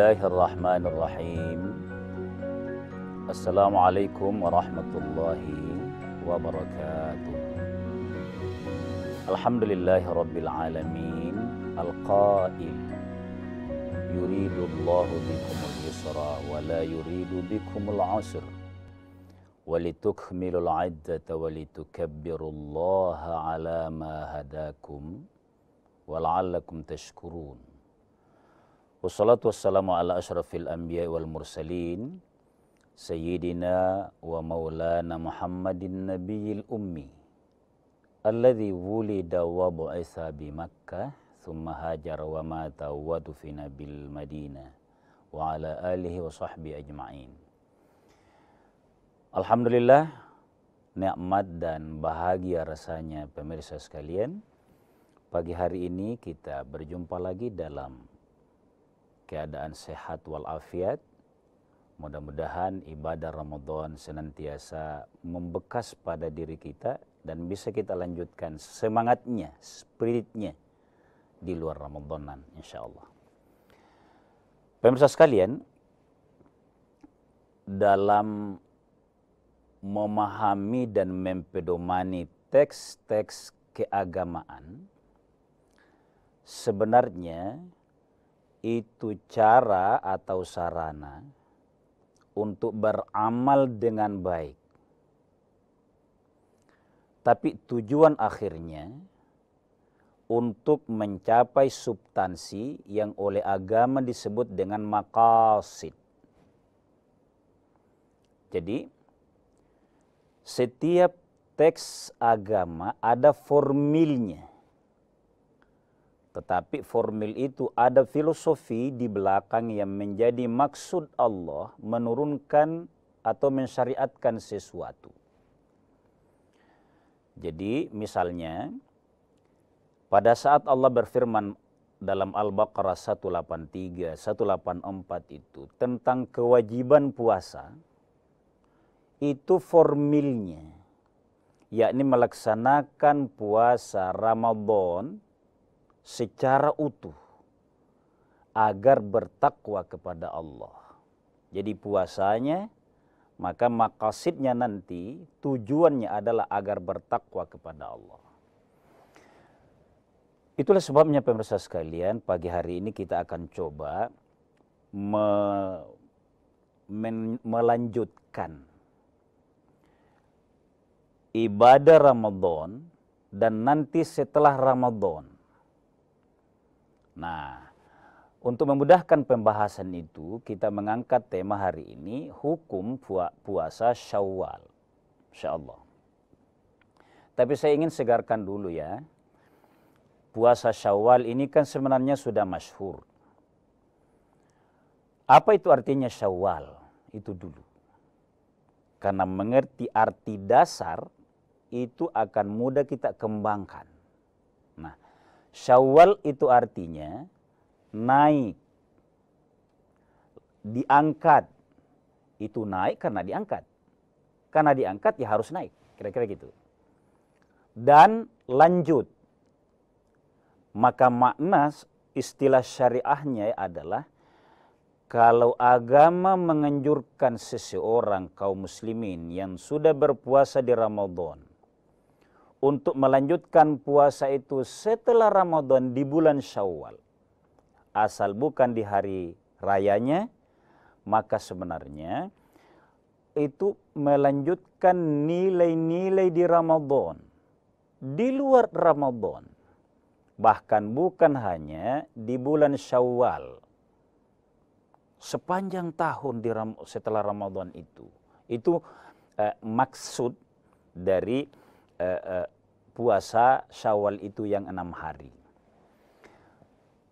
Bismillahirrahmanirrahim. Assalamualaikum warahmatullahi wabarakatuh. Alhamdulillahi rabbil alamin. Al-qail yuridullahu bikumul yusra wa la yuridu bikumul usra walitukmilul iddata walitukabbirullaha ala ma hadakum wa la'allakum tashkurun. Wassalatu wassalamu ala ashrafil anbiya wal mursalin Sayyidina wa maulana Muhammadin nabiyil ummi alladhi wulida wa bu'itha bi Makkah thumma hajara wa mata wa dufina bil Madinah wa ala alihi wa sahbihi ajma'in. Alhamdulillah, nikmat dan bahagia rasanya pemirsa sekalian, pagi hari ini kita berjumpa lagi dalam keadaan sehat walafiat. Mudah-mudahan ibadah Ramadan senantiasa membekas pada diri kita dan bisa kita lanjutkan semangatnya, spiritnya di luar Ramadanan, insya Allah. Pemirsa sekalian, dalam memahami dan mempedomani teks-teks keagamaan, sebenarnya itu cara atau sarana untuk beramal dengan baik. Tapi tujuan akhirnya untuk mencapai substansi yang oleh agama disebut dengan maqasid. Jadi, setiap teks agama ada formilnya. Tetapi formil itu ada filosofi di belakang yang menjadi maksud Allah menurunkan atau mensyariatkan sesuatu. Jadi misalnya pada saat Allah berfirman dalam Al-Baqarah 183, 184 itu tentang kewajiban puasa, itu formilnya, yakni melaksanakan puasa Ramadan secara utuh agar bertakwa kepada Allah. Jadi puasanya, maka maqasidnya nanti tujuannya adalah agar bertakwa kepada Allah. Itulah sebabnya pemirsa sekalian, pagi hari ini kita akan coba melanjutkan ibadah Ramadan dan nanti setelah Ramadan. Nah, untuk memudahkan pembahasan itu, kita mengangkat tema hari ini, hukum puasa Syawal, insyaallah. Tapi saya ingin segarkan dulu ya, puasa Syawal ini kan sebenarnya sudah masyhur. Apa itu artinya Syawal? Itu dulu. Karena mengerti arti dasar, itu akan mudah kita kembangkan. Nah, Syawal itu artinya naik, diangkat. Itu naik karena diangkat. Karena diangkat ya harus naik, kira-kira gitu. Dan lanjut. Maka makna istilah syariahnya adalah kalau agama menganjurkan seseorang kaum muslimin yang sudah berpuasa di Ramadan untuk melanjutkan puasa itu setelah Ramadan di bulan Syawal, asal bukan di hari rayanya, maka sebenarnya itu melanjutkan nilai-nilai di Ramadan, di luar Ramadan. Bahkan bukan hanya di bulan Syawal, sepanjang tahun setelah Ramadan itu. Itu maksud dari puasa Syawal itu yang 6 hari.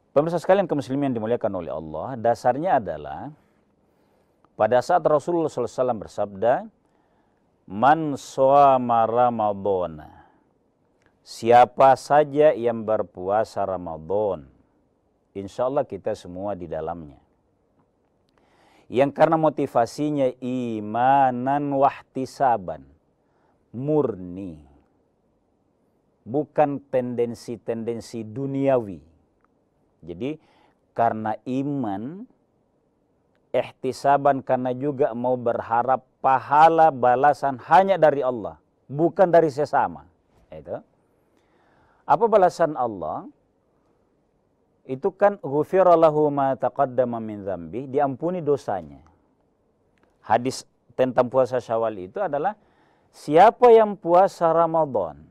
Pemirsa sekalian kaum muslimin yang dimuliakan oleh Allah, dasarnya adalah pada saat Rasulullah SAW bersabda, "Man shoma Ramadhana." Siapa saja yang berpuasa Ramadan, insya Allah kita semua di dalamnya. Yang karena motivasinya imanan wahtisaban, murni, bukan tendensi-tendensi duniawi. Jadi karena iman ihtisaban karena juga mau berharap pahala balasan hanya dari Allah, bukan dari sesama. Itu. Apa balasan Allah? Itu kan ghufira lahu ma taqaddama min dzambi, diampuni dosanya. Hadis tentang puasa Syawal itu adalah siapa yang puasa Ramadan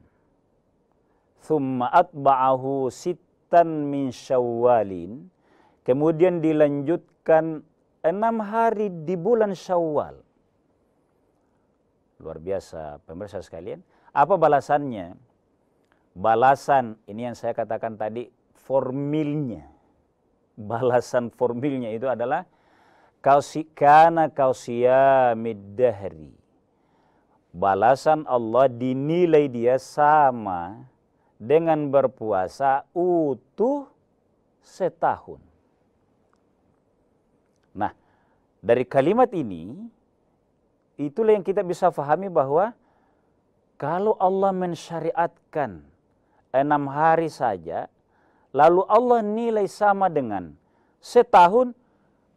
thumma atba'ahu sittan min Syawalin, kemudian dilanjutkan 6 hari di bulan Syawal. Luar biasa pemirsa sekalian. Apa balasannya? Balasan ini yang saya katakan tadi, formilnya. Balasan formilnya itu adalah kana kausiyamid dahri. Balasan Allah dinilai dia sama dengan berpuasa utuh setahun. Nah, dari kalimat ini, itulah yang kita bisa fahami bahwa kalau Allah mensyariatkan 6 hari saja, lalu Allah nilai sama dengan setahun,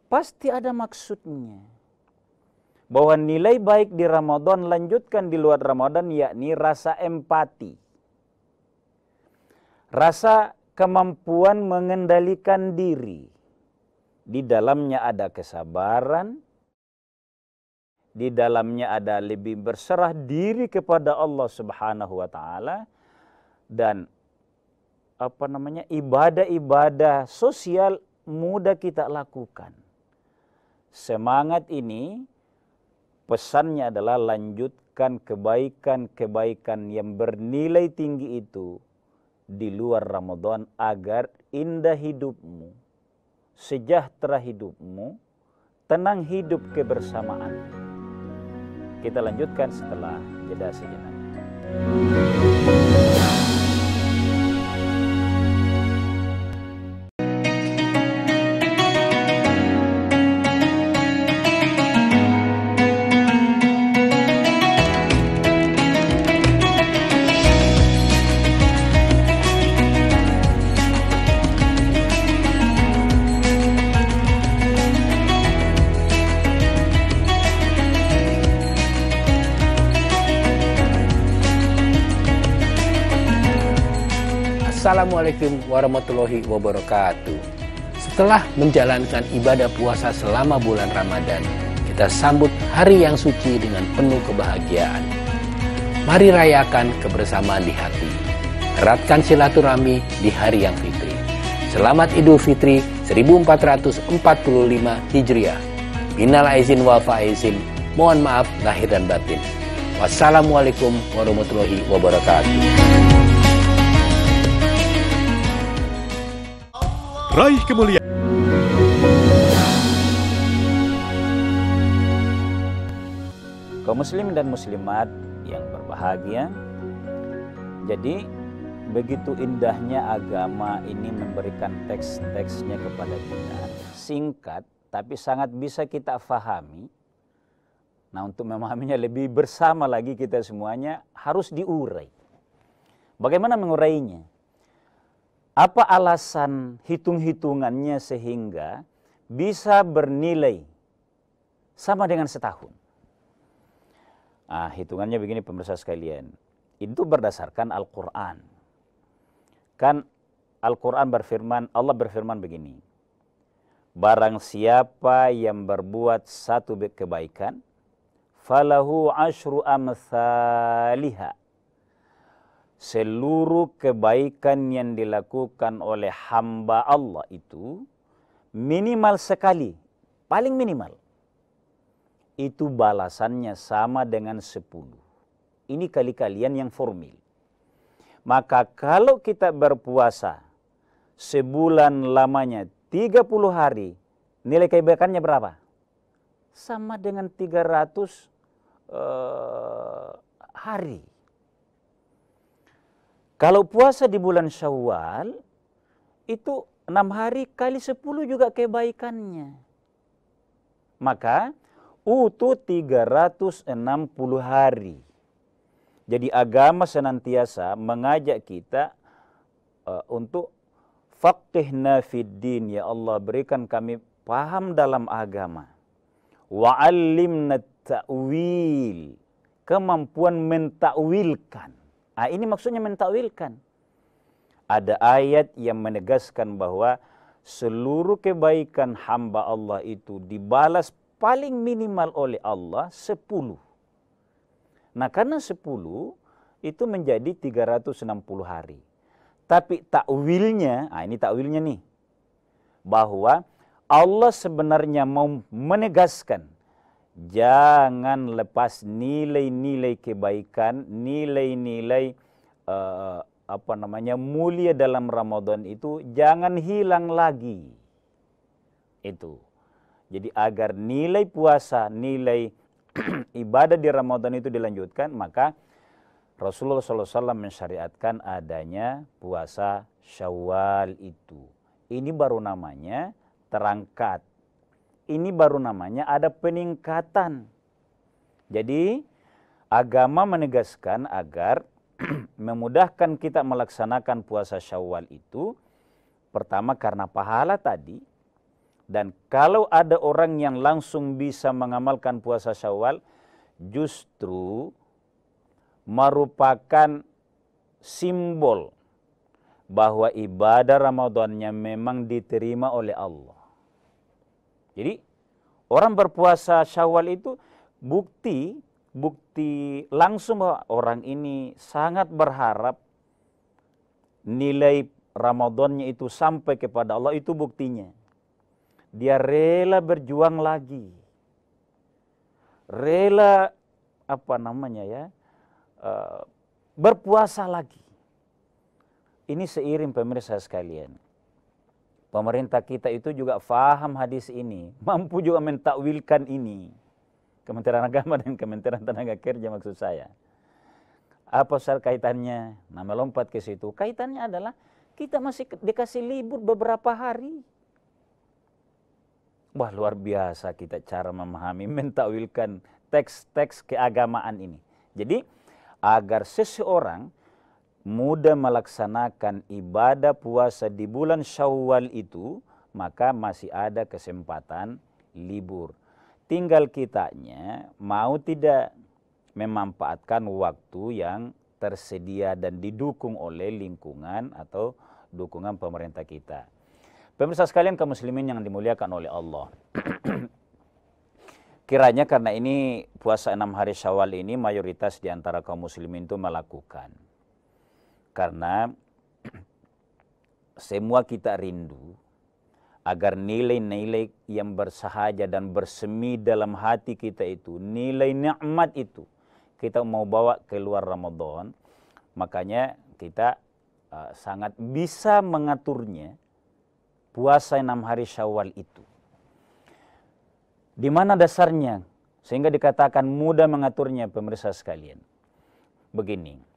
pasti ada maksudnya. Bahwa nilai baik di Ramadan lanjutkan di luar Ramadan, yakni rasa empati. Rasa kemampuan mengendalikan diri. Di dalamnya ada kesabaran, di dalamnya ada lebih berserah diri kepada Allah Subhanahu wa taala, dan ibadah-ibadah sosial mudah kita lakukan. Semangat ini pesannya adalah lanjutkan kebaikan-kebaikan yang bernilai tinggi itu di luar Ramadan agar indah hidupmu, sejahtera hidupmu, tenang hidup kebersamaan. Kita lanjutkan setelah jeda sejenak. Assalamualaikum warahmatullahi wabarakatuh. Setelah menjalankan ibadah puasa selama bulan Ramadan, kita sambut hari yang suci dengan penuh kebahagiaan. Mari rayakan kebersamaan di hati. Eratkan silaturahmi di hari yang fitri. Selamat Idul Fitri 1445 Hijriah. Minal aizin wal faizin. Mohon maaf lahir dan batin. Wassalamualaikum warahmatullahi wabarakatuh. Raih kemuliaan. Kaum muslim dan muslimat yang berbahagia, jadi begitu indahnya agama ini memberikan teks-teksnya kepada kita, singkat tapi sangat bisa kita fahami. Nah, untuk memahaminya lebih bersama lagi kita semuanya harus diurai. Bagaimana mengurainya? Apa alasan hitung-hitungannya sehingga bisa bernilai sama dengan setahun? Hitungannya begini pemirsa sekalian. Itu berdasarkan Al-Quran. Kan Al-Quran berfirman, Allah berfirman begini. Barang siapa yang berbuat satu kebaikan, falahu asyru amthaliha. Seluruh kebaikan yang dilakukan oleh hamba Allah itu minimal sekali, paling minimal. Itu balasannya sama dengan 10. Ini kali-kalian yang formil. Maka kalau kita berpuasa sebulan lamanya 30 hari, nilai kebaikannya berapa? Sama dengan 300 hari. Kalau puasa di bulan Syawal, itu 6 hari kali 10 juga kebaikannya. Maka, utuh 360 hari. Jadi agama senantiasa mengajak kita untuk faqihna fid din, ya Allah berikan kami paham dalam agama. Wa'allimna ta'wil, kemampuan mentakwilkan. Ini maksudnya mentakwilkan. Ada ayat yang menegaskan bahwa seluruh kebaikan hamba Allah itu dibalas paling minimal oleh Allah 10. Nah, karena 10 itu menjadi 360 hari. Tapi takwilnya, ini takwilnya nih, bahwa Allah sebenarnya mau menegaskan, jangan lepas nilai-nilai kebaikan, nilai-nilai mulia dalam Ramadan itu jangan hilang lagi. Itu. Jadi agar nilai puasa, nilai ibadah di Ramadan itu dilanjutkan, maka Rasulullah SAW mensyariatkan adanya puasa Syawal itu. Ini baru namanya terangkat. Ini baru namanya ada peningkatan. Jadi agama menegaskan agar memudahkan kita melaksanakan puasa Syawal itu, pertama karena pahala tadi, dan kalau ada orang yang langsung bisa mengamalkan puasa Syawal, justru merupakan simbol bahwa ibadah Ramadannya memang diterima oleh Allah. Jadi orang berpuasa Syawal itu bukti langsung bahwa orang ini sangat berharap nilai Ramadannya itu sampai kepada Allah. Itu buktinya. Dia rela berjuang lagi. Rela berpuasa lagi. Ini seiring pemirsa sekalian. Pemerintah kita itu juga faham hadis ini, mampu juga mentakwilkan ini. Kementerian Agama dan Kementerian Tenaga Kerja maksud saya. Apa kaitannya? Nah, melompat ke situ. Kaitannya adalah kita masih dikasih libur beberapa hari. Wah, luar biasa kita cara memahami, mentakwilkan teks-teks keagamaan ini. Jadi, agar seseorang mudah melaksanakan ibadah puasa di bulan Syawal itu, maka masih ada kesempatan libur. Tinggal kitanya mau tidak memanfaatkan waktu yang tersedia dan didukung oleh lingkungan atau dukungan pemerintah kita. Pemirsa sekalian kaum muslimin yang dimuliakan oleh Allah. Kiranya karena ini puasa 6 hari Syawal ini mayoritas di antara kaum muslimin itu melakukan. Karena semua kita rindu agar nilai-nilai yang bersahaja dan bersemi dalam hati kita itu, nilai nikmat itu, kita mau bawa keluar Ramadan. Makanya kita sangat bisa mengaturnya puasa 6 hari Syawal itu. Di mana dasarnya? Sehingga dikatakan mudah mengaturnya pemirsa sekalian. Begini.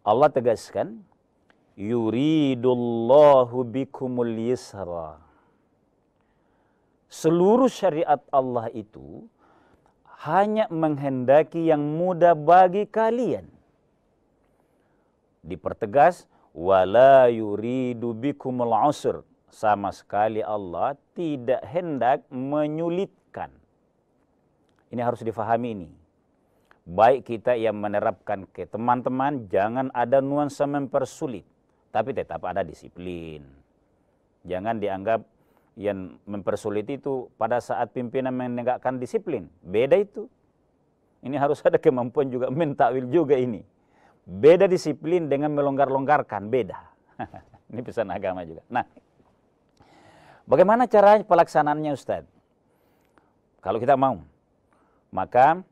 Allah tegaskan, yuridullahu bikumul yusra. Seluruh syariat Allah itu hanya menghendaki yang mudah bagi kalian. Dipertegas, wala yuridu bikumul usr. Sama sekali Allah tidak hendak menyulitkan. Ini harus difahami ini. Baik kita yang menerapkan ke teman-teman, jangan ada nuansa mempersulit. Tapi tetap ada disiplin. Jangan dianggap yang mempersulit itu pada saat pimpinan menegakkan disiplin. Beda itu. Ini harus ada kemampuan juga, mentakwil juga ini. Beda disiplin dengan melonggar-longgarkan, beda. Ini pesan agama juga. Nah, bagaimana cara pelaksanaannya Ustaz? Kalau kita mau, maka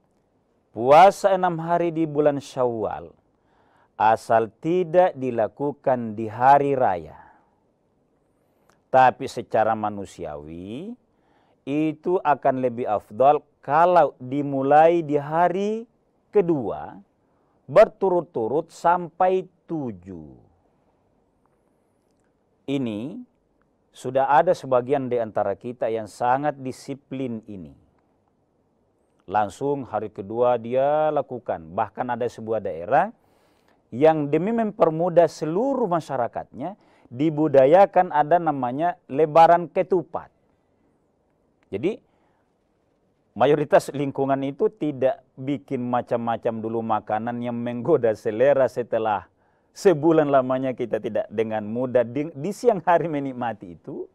puasa 6 hari di bulan Syawal asal tidak dilakukan di hari raya. Tapi secara manusiawi itu akan lebih afdal kalau dimulai di hari kedua berturut-turut sampai 7. Ini sudah ada sebagian di antara kita yang sangat disiplin ini. Langsung hari kedua dia lakukan. Bahkan ada sebuah daerah yang demi mempermudah seluruh masyarakatnya, dibudayakan ada namanya lebaran ketupat. Jadi mayoritas lingkungan itu tidak bikin macam-macam dulu makanan yang menggoda selera setelah sebulan lamanya kita tidak dengan mudah di siang hari menikmati itu.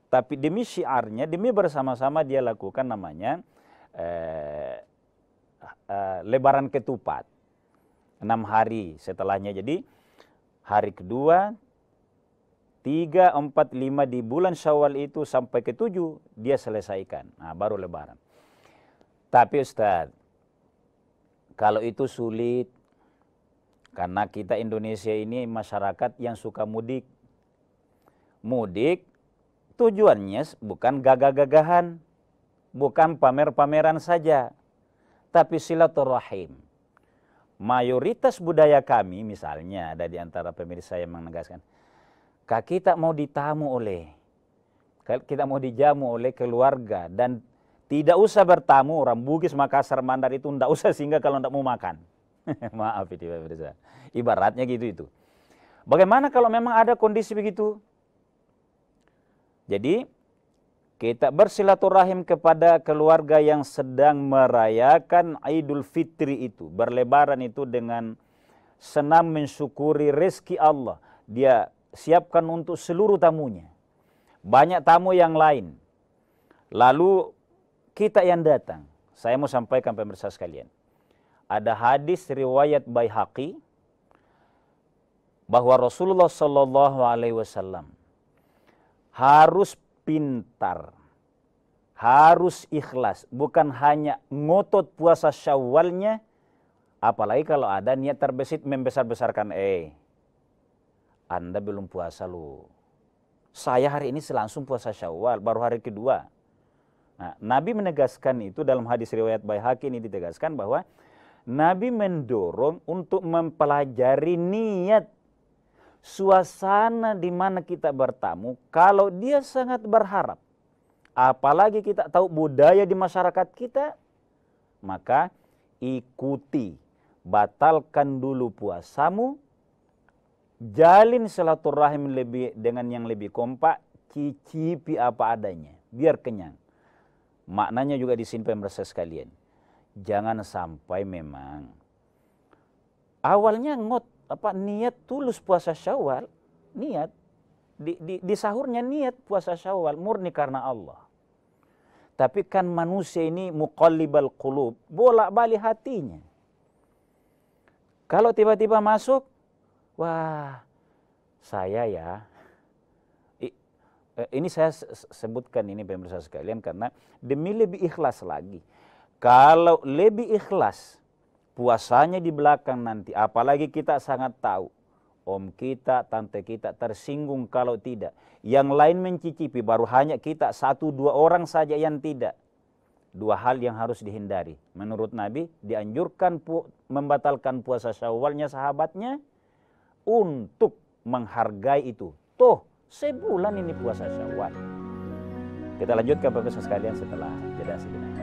Tapi demi syiarnya, demi bersama-sama dia lakukan namanya lebaran ketupat. 6 hari setelahnya. Jadi hari kedua, 3, 4, 5 di bulan Syawal itu sampai ke-7 dia selesaikan. Nah, baru lebaran. Tapi Ustaz, kalau itu sulit, karena kita Indonesia ini masyarakat yang suka mudik. Mudik tujuannya bukan gagah-gagahan, bukan pamer-pameran saja, tapi silaturahim. Mayoritas budaya kami misalnya ada di antara pemirsa yang menegaskan, kita mau dijamu oleh keluarga dan tidak usah bertamu. Orang Bugis, Makassar, Mandar itu tidak usah singgah kalau tidak mau makan. Maaf itu pemirsa. Ibaratnya gitu itu. Bagaimana kalau memang ada kondisi begitu? Jadi kita bersilaturahim kepada keluarga yang sedang merayakan Idul Fitri itu. Berlebaran itu dengan senang mensyukuri rezeki Allah. Dia siapkan untuk seluruh tamunya. Banyak tamu yang lain. Lalu kita yang datang. Saya mau sampaikan pemirsa sekalian. Ada hadis riwayat Baihaqi bahwa Rasulullah SAW harus pintar, harus ikhlas, bukan hanya ngotot puasa Syawalnya, apalagi kalau ada niat terbesit membesar-besarkan, Anda belum puasa loh. Saya hari ini langsung puasa Syawal, baru hari kedua. Nah, Nabi menegaskan itu dalam hadis riwayat Baihaqi ini ditegaskan bahwa Nabi mendorong untuk mempelajari niat suasana di mana kita bertamu. Kalau dia sangat berharap, apalagi kita tahu budaya di masyarakat kita, maka ikuti, batalkan dulu puasamu, jalin silaturahim dengan yang lebih kompak, cicipi apa adanya, biar kenyang. Maknanya juga di sini pemirsa sekalian, jangan sampai memang awalnya niat tulus puasa Syawal, niat di sahurnya niat puasa Syawal murni karena Allah. Tapi kan manusia ini muqallibal qulub, bolak-balik hatinya. Kalau tiba-tiba masuk, wah, saya ya, ini saya sebutkan ini pemirsa sekalian karena demi lebih ikhlas lagi. Kalau lebih ikhlas puasanya di belakang nanti, apalagi kita sangat tahu om kita, tante kita tersinggung kalau tidak, yang lain mencicipi, baru hanya kita 1-2 orang saja yang tidak. 2 hal yang harus dihindari. Menurut Nabi dianjurkan membatalkan puasa Syawalnya sahabatnya untuk menghargai itu. Toh sebulan ini puasa Syawal. Kita lanjutkan pemirsa sekalian setelah jeda sejenak.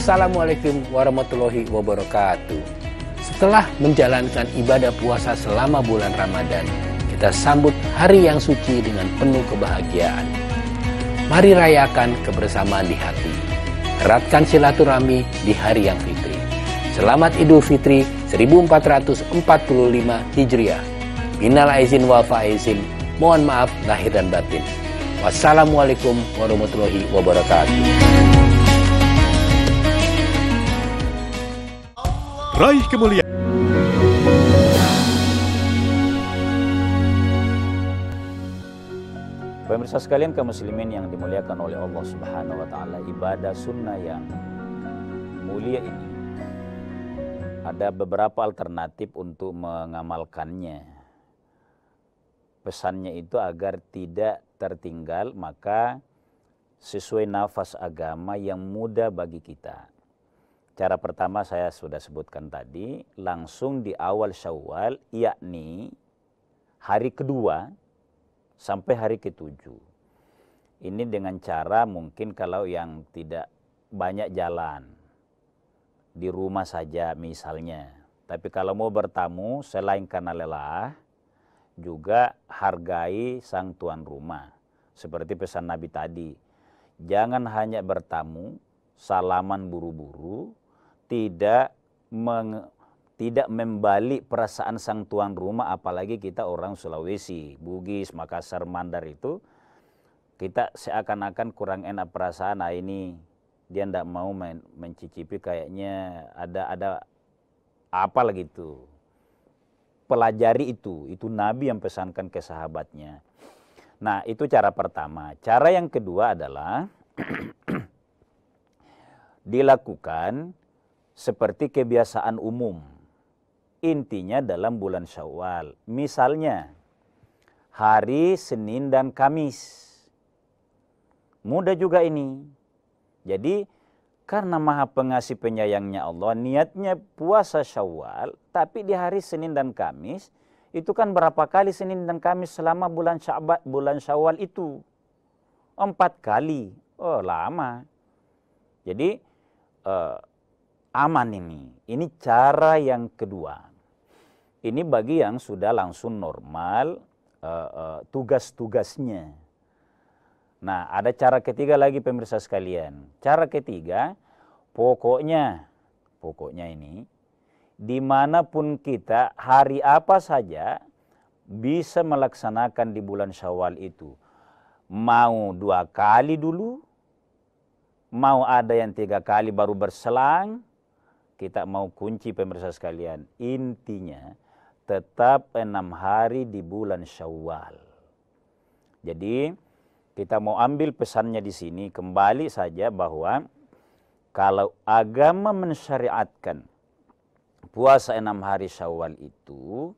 Assalamualaikum warahmatullahi wabarakatuh. Setelah menjalankan ibadah puasa selama bulan Ramadan, kita sambut hari yang suci dengan penuh kebahagiaan. Mari rayakan kebersamaan di hati. Eratkan silaturahmi di hari yang fitri. Selamat Idul Fitri 1445 Hijriah. Minal aizin wal faizin. Mohon maaf lahir dan batin. Wassalamualaikum warahmatullahi wabarakatuh. Raih kemuliaan. Pemirsa sekalian kaum muslimin yang dimuliakan oleh Allah Subhanahu wa taala, ibadah sunnah yang mulia ini ada beberapa alternatif untuk mengamalkannya. Pesannya itu agar tidak tertinggal, maka sesuai nafas agama yang mudah bagi kita. Cara pertama saya sudah sebutkan tadi, langsung di awal Syawal, yakni hari kedua sampai hari ketujuh. Ini dengan cara mungkin kalau yang tidak banyak jalan, di rumah saja misalnya. Tapi kalau mau bertamu, selain karena lelah, juga hargai sang tuan rumah. Seperti pesan Nabi tadi, jangan hanya bertamu, salaman buru-buru, tidak membalik perasaan sang tuan rumah, apalagi kita orang Sulawesi, Bugis, Makassar, Mandar itu, kita seakan-akan kurang enak perasaan, nah ini dia tidak mau mencicipi, kayaknya ada apa lagi itu. Pelajari itu Nabi yang pesankan ke sahabatnya. Nah, itu cara pertama. Cara yang kedua adalah dilakukan seperti kebiasaan umum. Intinya dalam bulan Syawal. Misalnya, hari Senin dan Kamis. Mudah juga ini. Jadi, karena Maha Pengasih Penyayangnya Allah, niatnya puasa Syawal, tapi di hari Senin dan Kamis, itu kan berapa kali Senin dan Kamis selama bulan Syawal itu? 4 kali. Oh, lama. Jadi, aman ini. Ini cara yang kedua. Ini bagi yang sudah langsung normal tugas-tugasnya. Nah, ada cara ketiga lagi pemirsa sekalian. Cara ketiga, pokoknya ini, dimanapun kita, hari apa saja bisa melaksanakan di bulan Syawal itu. Mau 2 kali dulu, mau ada yang 3 kali baru berselang, kita mau kunci pemirsa sekalian. Intinya, tetap 6 hari di bulan Syawal. Jadi, kita mau ambil pesannya di sini, kembali saja bahwa kalau agama mensyariatkan puasa 6 hari Syawal itu,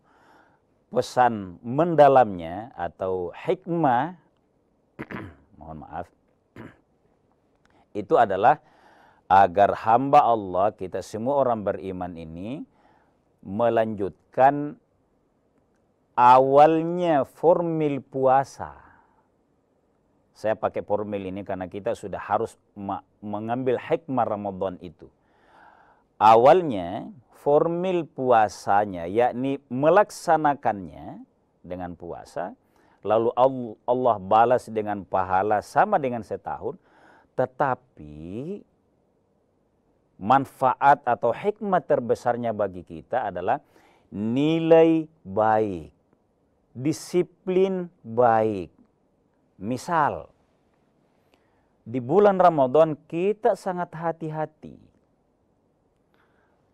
pesan mendalamnya atau hikmah, mohon maaf, itu adalah agar hamba Allah, kita semua orang beriman ini, melanjutkan awalnya formil puasa. Saya pakai formil ini karena kita sudah harus mengambil hikmah Ramadan itu. Awalnya formil puasanya, yakni melaksanakannya dengan puasa, lalu Allah balas dengan pahala sama dengan setahun, tetapi manfaat atau hikmah terbesarnya bagi kita adalah nilai baik, disiplin baik. Misal, di bulan Ramadan kita sangat hati-hati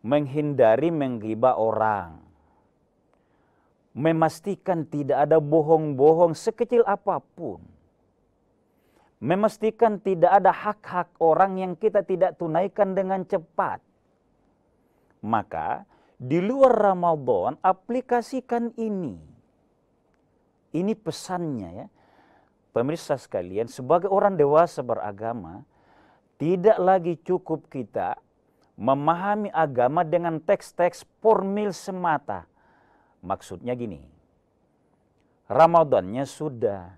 menghindari menggibah orang, memastikan tidak ada bohong-bohong sekecil apapun, memastikan tidak ada hak-hak orang yang kita tidak tunaikan dengan cepat. Maka di luar Ramadan aplikasikan ini. Ini pesannya ya. Pemirsa sekalian, sebagai orang dewasa beragama, tidak lagi cukup kita memahami agama dengan teks-teks formil semata. Maksudnya gini, Ramadannya sudah.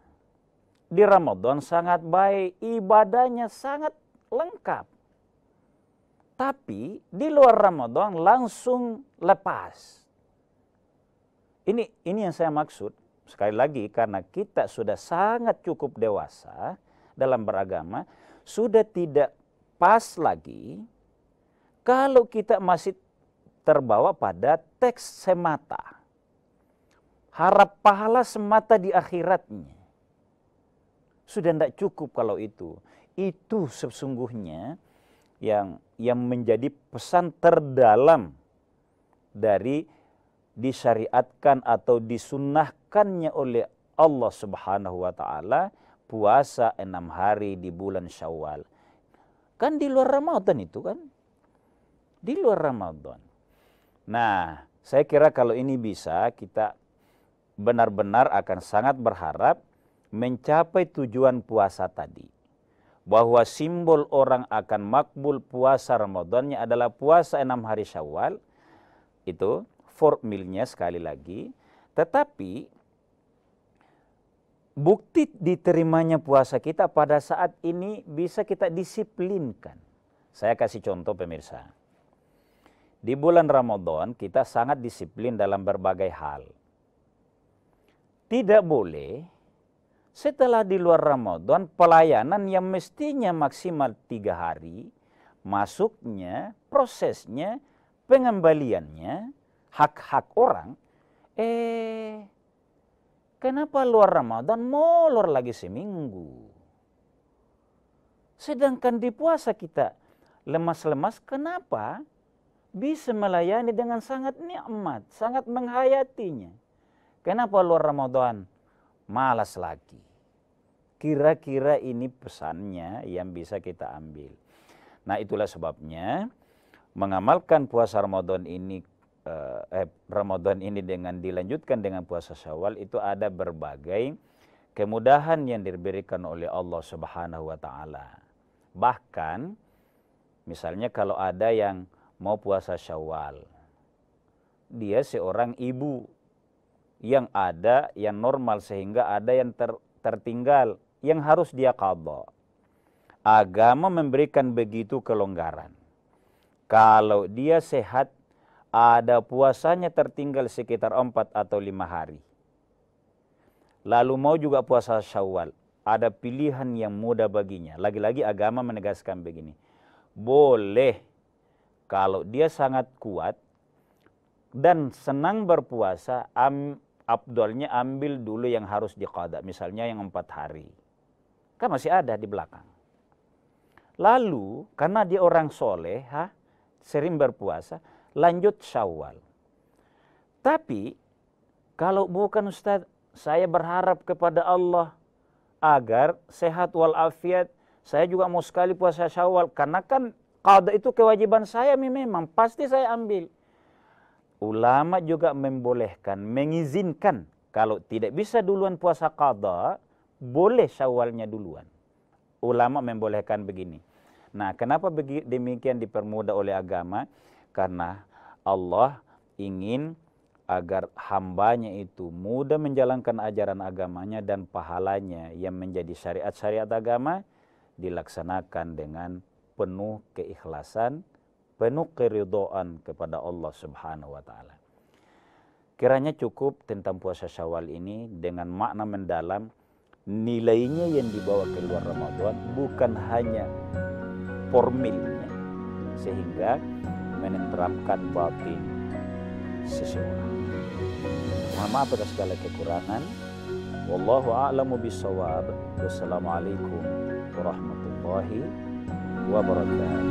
Di Ramadan sangat baik, ibadahnya sangat lengkap. Tapi di luar Ramadan langsung lepas. Ini yang saya maksud. Sekali lagi, karena kita sudah sangat cukup dewasa dalam beragama, sudah tidak pas lagi kalau kita masih terbawa pada teks semata. Harap pahala semata di akhiratnya. Sudah tidak cukup kalau itu. Itu sesungguhnya yang menjadi pesan terdalam dari disyariatkan atau disunnahkannya oleh Allah Subhanahu wa taala puasa 6 hari di bulan Syawal. Kan di luar Ramadan itu kan? Di luar Ramadan. Nah, saya kira kalau ini bisa, kita benar-benar akan sangat berharap mencapai tujuan puasa tadi. bahwa simbol orang akan makbul puasa Ramadannya adalah puasa 6 hari Syawal, itu formilnya sekali lagi. Tetapi bukti diterimanya puasa kita pada saat ini bisa kita disiplinkan. Saya kasih contoh pemirsa. Di bulan Ramadan kita sangat disiplin dalam berbagai hal. Tidak boleh setelah di luar Ramadan pelayanan yang mestinya maksimal 3 hari, masuknya, prosesnya, pengembaliannya, hak-hak orang, kenapa luar Ramadan molor lagi seminggu? Sedangkan di puasa kita lemas-lemas, kenapa bisa melayani dengan sangat nikmat, sangat menghayatinya? Kenapa luar Ramadan malas lagi? Kira-kira ini pesannya yang bisa kita ambil. Nah, itulah sebabnya mengamalkan puasa Ramadan ini dengan dilanjutkan dengan puasa Syawal itu ada berbagai kemudahan yang diberikan oleh Allah Subhanahu wa taala. Bahkan misalnya kalau ada yang mau puasa Syawal, dia seorang ibu yang ada yang normal sehingga ada yang tertinggal yang harus dia qadha. Agama memberikan begitu kelonggaran. Kalau dia sehat, ada puasanya tertinggal sekitar 4 atau 5 hari. Lalu mau juga puasa Syawal, ada pilihan yang mudah baginya. Lagi-lagi agama menegaskan begini, boleh kalau dia sangat kuat dan senang berpuasa, abdolnya ambil dulu yang harus diqada, misalnya yang 4 hari. Kan masih ada di belakang. Lalu karena dia orang soleh, sering berpuasa, lanjut Syawal. Tapi kalau bukan Ustaz, saya berharap kepada Allah agar sehat walafiat, saya juga mau sekali puasa Syawal, karena kan qada itu kewajiban saya memang, pasti saya ambil. Ulama juga membolehkan, mengizinkan kalau tidak bisa duluan puasa qada, boleh Syawalnya duluan. Ulama membolehkan begini. Nah, kenapa demikian dipermudah oleh agama? Karena Allah ingin agar hambanya itu mudah menjalankan ajaran agamanya dan pahalanya yang menjadi syariat-syariat agama dilaksanakan dengan penuh keikhlasan, penuh keridhaan kepada Allah Subhanahu wa taala. Kiranya cukup tentang puasa Syawal ini dengan makna mendalam, nilainya yang dibawa keluar Ramadan bukan hanya formilnya, sehingga menerapkan batin seseorang. Mohon maaf atas segala kekurangan. Wallahu a'lamu bishawab. Wassalamualaikum warahmatullahi wabarakatuh.